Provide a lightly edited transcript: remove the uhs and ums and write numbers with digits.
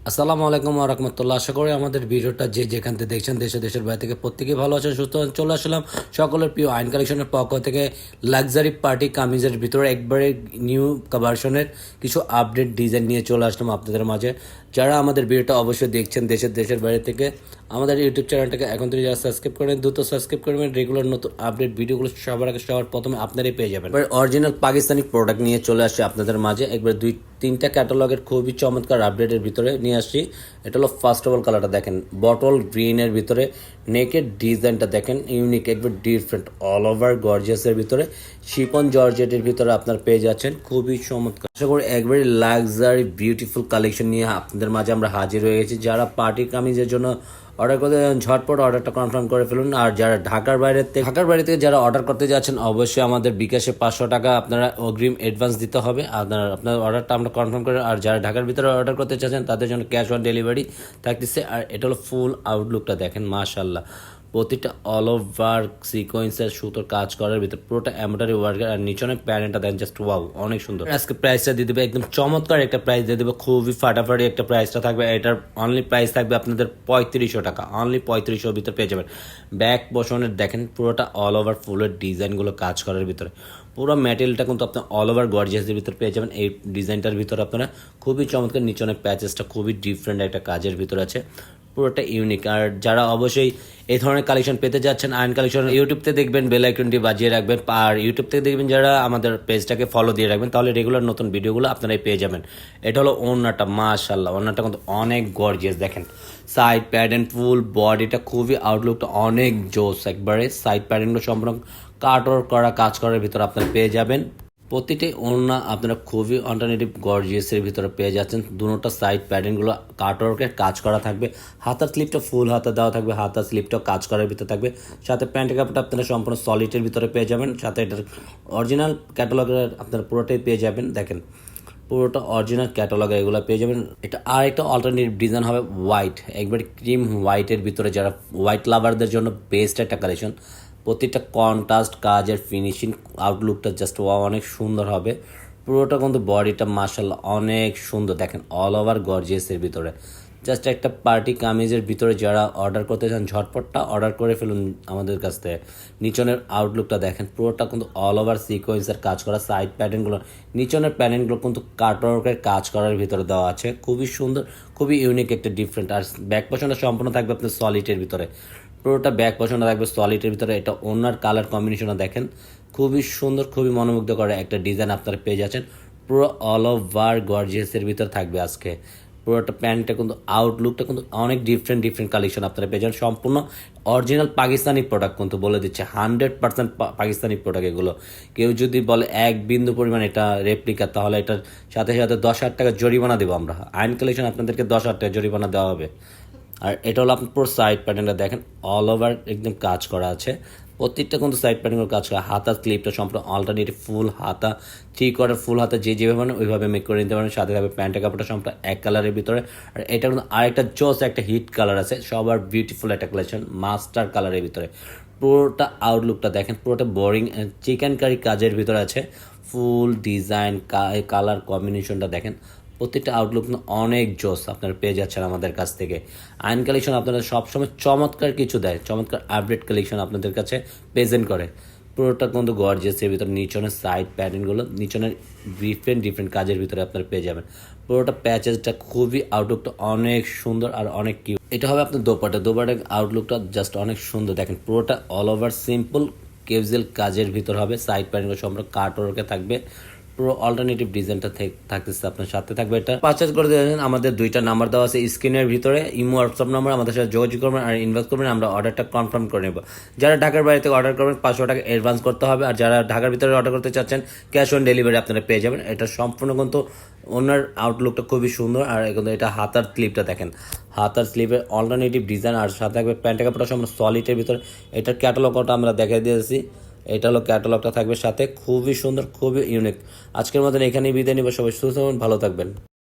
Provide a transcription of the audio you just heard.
আসসালামু আলাইকুম ওয়া রাহমাতুল্লাহ। আশা করি আমাদের ভিডিওটা যে যেখান থেকে দেখছেন দেশের বাইরে থেকে প্রত্যেকেই ভালো আছেন, সুস্থ আছেন। চলে আসলাম সকলের প্রিয় আইন কালেকশনের পক্ষ থেকে লাক্সারি পার্টি কামিজের ভিতরে একবারে নিউ ভার্সনের কিছু আপডেট ডিজাইন নিয়ে চলে আসলাম আপনাদের মাঝে। যারা আমাদের ভিডিওটা অবশ্যই দেখছেন দেশের বাইরে থেকে, আমাদের ইউটিউব চ্যানেলটাকে এখন থেকে যারা সাবস্ক্রাইব করেন দ্রুত সাবস্ক্রাইব করবেন। রেগুলার নতুন আপডেট ভিডিওগুলো সবার আগে সবার প্রথমে আপনারাই পেয়ে যাবেন। অরিজিনাল পাকিস্তানি প্রোডাক্ট নিয়ে চলে আসছে আপনাদের মাঝে একবার দুই তিনটা ক্যাটালগের খুবই চমৎকার আপডেটের ভিতরে নিয়ে আসছি। এটা হলো ফার্স্ট অফ অল কালারটা দেখেন, বটল গ্রিনের ভিতরে নেকের ডিজাইনটা দেখেন, ইউনিক একবার ডিফারেন্ট, অল ওভার গর্জিয়াসের ভিতরে শিপন জর্জেটের ভিতরে আপনার পেয়ে যাচ্ছেন, খুবই চমৎকার। আশা করি একবারে লাক্সারি বিউটিফুল কালেকশন নিয়ে আপনাদের মাঝে আমরা হাজির হয়ে গেছি। যারা পার্টি কামিজের জন্য অর্ডার করতে ঝটপট অর্ডারটা কনফার্ম করে ফেলুন। আর যারা ঢাকার বাইরে থেকে যারা অর্ডার করতে যাচ্ছেন অবশ্যই আমাদের বিকাশে 500 টাকা আপনারা অগ্রিম অ্যাডভান্স দিতে হবে। আপনার অর্ডারটা আমরা কনফার্ম করে, আর যারা ঢাকার ভিতরে অর্ডার করতে চাচ্ছেন তাদের জন্য ক্যাশ অন ডেলিভারি থাকতেছে। আর এটা হলো ফুল আউটলুকটা দেখেন, মাশাআল্লাহ প্রতিটা অল ওভার সিকোয়েন্সের সুতোর কাজ করার ভিতরে পুরোটা এমব্রয়ডারি ওয়ার্কের, আর নিচনে প্যানেলটা দেন জাস্ট ওয়াও, অনেক সুন্দর। আজকে প্রাইসটা দিয়ে দেবে একদম চমৎকার একটা প্রাইস দিয়ে দেবে, খুবই ফাটাফাটি একটা প্রাইসটা থাকবে। এটার অনলি প্রাইস থাকবে আপনাদের 3500 টাকা, অনলি 3500 ভিতরে পেয়ে যাবেন। ব্যাক পোর্শনের দেখেন পুরোটা অল ওভার ফুলের ডিজাইনগুলো কাজ করার ভিতরে, পুরো ম্যাটেরিয়ালটা কিন্তু আপনার অল ওভার গর্জিয়াসের ভিতরে পেয়ে যাবেন। এই ডিজাইনটার ভিতরে আপনারা খুবই চমৎকার, নিচনে প্যাচেসটা খুবই ডিফারেন্ট একটা কাজের ভিতরে আছে, পুরোটা ইউনিক। আর যারা অবশ্যই এই ধরনের কালেকশন পেতে যাচ্ছেন আইন কালেকশন, ইউটিউব থেকে দেখবেন, বেল আইকনটি বাজিয়ে রাখবেন। আর ইউটিউব থেকে দেখবেন যারা আমাদের পেজটাকে ফলো দিয়ে রাখবেন, তাহলে রেগুলার নতুন ভিডিওগুলো আপনারাই পেয়ে যাবেন। এটা হলো ওড়নাটা, মাশাআল্লাহ ওড়নাটা কিন্তু অনেক গর্জিয়াস দেখেন, সাইড প্যাটার্ন ফুল বডিটা খুবই আউটলুকটা অনেক জোস, একবারে সাইড প্যাটার্নগুলো সম্পূর্ণ কাটওয়ার্ক করা কাজ করার ভিতরে আপনারা পেয়ে যাবেন। প্রতিটি ওড়না আপনারা খুবই অল্টারনেটিভ গর্জিয়াসের ভিতরে পেয়ে যাচ্ছেন। দুটো সাইড প্যাটার্নগুলো কাটওয়ার্কের কাজ করা থাকবে, হাতার স্লিপটা ফুল হাতা দেওয়া থাকবে, হাতার স্লিপটাও কাজ করার ভিতরে থাকবে। সাথে প্যান্টের কাপড়টা আপনারা সম্পূর্ণ সলিডের ভিতরে পেয়ে যাবেন। সাথে এটার অরিজিনাল ক্যাটালগের আপনারা পুরোটাই পেয়ে যাবেন। দেখেন পুরোটা অরিজিনাল ক্যাটালগে এগুলো পেয়ে যাবেন। এটা আর একটা অল্টারনেটিভ ডিজাইন হবে হোয়াইট, একবার ক্রিম হোয়াইটের ভিতরে, যারা হোয়াইট লাভারদের জন্য বেস্ট একটা কালেকশন। প্রতিটা কন্ট্রাস্ট কাজের ফিনিশিং আউটলুকটা জাস্ট অনেক সুন্দর হবে। পুরোটা কিন্তু বডিটা মাশাআল্লাহ অনেক সুন্দর দেখেন, অল ওভার গর্জিয়াসের ভিতরে। জাস্ট একটা পার্টি কামিজের ভিতরে যারা অর্ডার করতে চান ঝটপটটা অর্ডার করে ফেলুন আমাদের কাছ থেকে। নিচনের আউটলুকটা দেখেন, পুরোটা কিন্তু অল ওভার সিকোয়েন্সের কাজ করা, সাইড প্যাটার্নগুলো নিচনের প্যাটার্নগুলো কিন্তু কাটওয়ার্কের কাজ করার ভিতরে দেওয়া আছে, খুবই সুন্দর, খুবই ইউনিক একটা ডিফারেন্ট। আর ব্যাক পছন্দ সম্পূর্ণ থাকবে আপনার সলিডের ভিতরে, পুরোটা ব্যাক পছন্দ থাকবে সলিডের ভিতরে। এটা ওনার কালার কম্বিনেশনও দেখেন, খুবই সুন্দর, খুবই মনোমুগ্ধ করে একটা ডিজাইন আপনারা পেয়ে যাচ্ছেন। পুরো অল ওভার গর্জিয়াসের ভিতরে থাকবে আজকে। পুরোটা প্যান্টটা কিন্তু আউটলুকটা কিন্তু অনেক ডিফারেন্ট কালেকশন আপনারা পেয়ে যাবেন। সম্পূর্ণ অরিজিনাল পাকিস্তানি প্রোডাক্ট কিন্তু বলে দিচ্ছে, 100% পাকিস্তানি প্রোডাক্ট এগুলো। কেউ যদি বলে এক বিন্দু পরিমাণ এটা রেপ্লিকা, তাহলে এটার সাথে সাথে 10,000 টাকা জরিমানা দেবো আমরা। আইন কালেকশন আপনাদেরকে 10,000 টাকা জরিমানা দেওয়া হবে। আর এটা হলো আপনার পুরো সাইড প্যাটার্নটা দেখেন, অল ওভার একদম কাজ করা আছে, প্রত্যেকটা কিন্তু সাইড প্যাটার্নের কাজ করা। হাতার স্লিপটা সম্পূর্ণ অল্টারনেটিভ ফুল হাতা, 3/4 ফুল হাতা, যেভাবে মানে ওইভাবে মেক করে নিতে পারেন। সাথে থাকবে প্যান্টের কাপড়টা সম্পূর্ণ এক কালারের ভিতরে। আর এটা কিন্তু আরেকটা জোস একটা হিট কালার আছে, সবার বিউটিফুল একটা কালেকশন মাস্টার কালারের ভিতরে। পুরোটা আউটলুকটা দেখেন, পুরোটা বোরিং চিকেন কারি কাজের ভিতরে আছে, ফুল ডিজাইন কালার কম্বিনেশনটা দেখেন, প্রত্যেকটা আউটলুক অনেক জোস আপনারা পেয়ে যাচ্ছেন আমাদের কাছ থেকে। আইন কালেকশন আপনারা সবসময় চমৎকার কিছু দেয়, চমৎকার আপডেট কালেকশন আপনাদের কাছে প্রেজেন্ট করে। পুরোটা কিন্তু গর্জিয়াসের ভিতরে, নিচনের সাইড প্যাটার্নগুলো নিচনের ডিফারেন্ট কাজের ভিতরে আপনারা পেয়ে যাবেন। পুরোটা প্যাচেসটা খুবই আউটলুকটা অনেক সুন্দর আর অনেক কিউট। এটা হবে আপনার দোপাটা আউটলুকটা জাস্ট অনেক সুন্দর দেখেন, পুরোটা অল ওভার সিম্পল কেজুয়াল কাজের ভিতর হবে। সাইড প্যাটার্নগুলো সম্পূর্ণ কাটওয়ার্কে থাকবে, পুরো অল্টারনেটিভ ডিজাইনটা থাকতেছে আপনার সাথে থাকবে। এটা পারচেজ করে দেবেন, আমাদের দুইটা নাম্বার দেওয়া আছে স্ক্রিনের ভিতরে, ইমো হোয়াটসঅ্যাপ নাম্বার, আমাদের সাথে যোগাযোগ করবেন আর ইনভয়েস করবেন, আমরা অর্ডারটা কনফার্ম করে নেব। যারা ঢাকার বাইরে থেকে অর্ডার করবেন 500 টাকা অ্যাডভান্স করতে হবে। আর যারা ঢাকার ভিতরে অর্ডার করতে চাচ্ছেন ক্যাশ অন ডেলিভারি আপনারা পেয়ে যাবেন। এটা সম্পূর্ণ কিন্তু ওনার আউটলুকটা খুবই সুন্দর। আর কিন্তু এটা হাতার স্লিপটা দেখেন, হাতার স্লিপের অল্টারনেটিভ ডিজাইন, আর সাথে থাকবে প্যান্টের কাপড়টা সম্পূর্ণ সলিডের ভিতরে। এটার ক্যাটালগটা আমরা দেখাই দিয়েছি, এটা হলো ক্যাটালগটা থাকবে সাথে, খুবই সুন্দর, খুবই ইউনিক। আজকের মতন এখানেই বিদায় নিব, সবাই সুস্থ থাকবেন, ভালো থাকবেন।